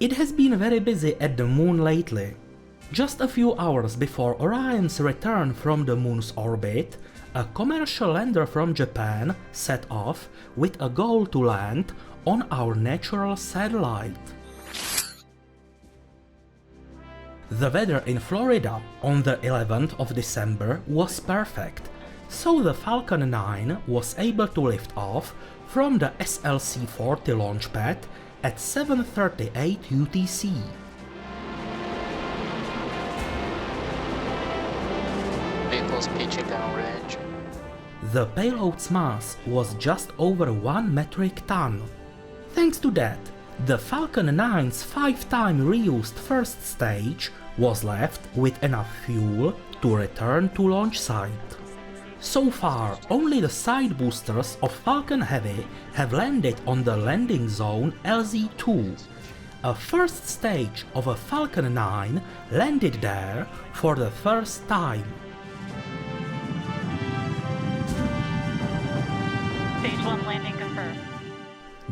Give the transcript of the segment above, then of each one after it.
It has been very busy at the moon lately. Just a few hours before Orion's return from the moon's orbit, a commercial lander from Japan set off with a goal to land on our natural satellite. The weather in Florida on the 11th of December was perfect, so the Falcon 9 was able to lift off from the SLC-40 launch pad at 7:38 UTC. Vehicles pitching downrange. The payload's mass was just over 1 metric ton. Thanks to that, the Falcon 9's 5-time reused first stage was left with enough fuel to return to launch site. So far, only the side boosters of Falcon Heavy have landed on the landing zone LZ-2. A first stage of a Falcon 9 landed there for the first time. Stage 1 landing confirmed.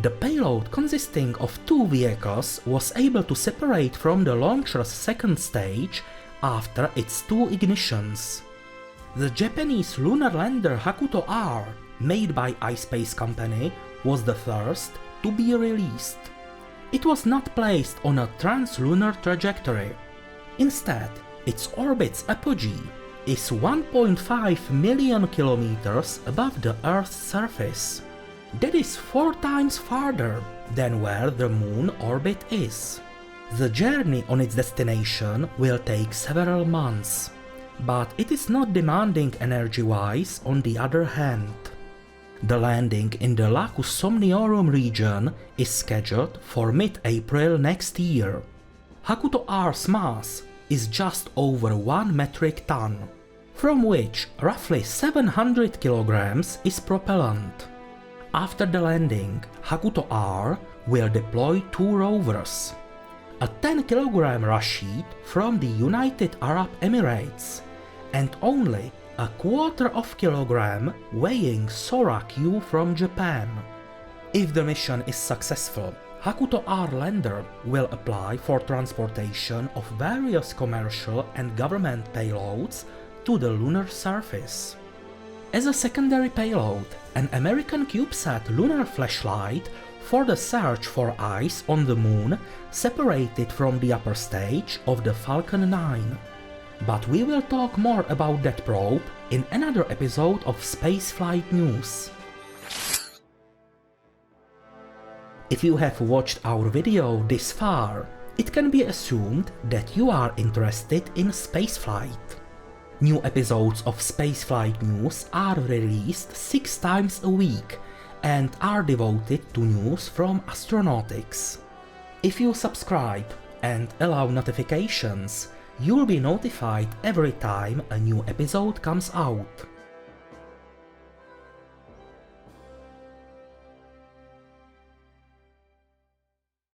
The payload consisting of 2 vehicles was able to separate from the launcher's second stage after its 2 ignitions. The Japanese lunar lander HAKUTO-R, made by iSpace Company, was the first to be released. It was not placed on a translunar trajectory. Instead, its orbit's apogee is 1.5 million kilometers above the Earth's surface. That is 4 times farther than where the moon orbit is. The journey on its destination will take several months, but it is not demanding energy-wise on the other hand. The landing in the Lacus Somniorum region is scheduled for mid-April next year. HAKUTO-R's mass is just over 1 metric ton, from which roughly 700 kilograms is propellant. After the landing, HAKUTO-R will deploy 2 rovers. A 10-kilogram Rashid from the United Arab Emirates, and only a quarter of kilogram weighing SORA-Q from Japan. If the mission is successful, HAKUTO-R lander will apply for transportation of various commercial and government payloads to the lunar surface. As a secondary payload, an American CubeSat lunar flashlight for the search for ice on the moon separated from the upper stage of the Falcon 9. But we will talk more about that probe in another episode of Spaceflight News. If you have watched our video this far, it can be assumed that you are interested in spaceflight. New episodes of Spaceflight News are released 6 times a week and are devoted to news from astronautics. If you subscribe and allow notifications, you'll be notified every time a new episode comes out.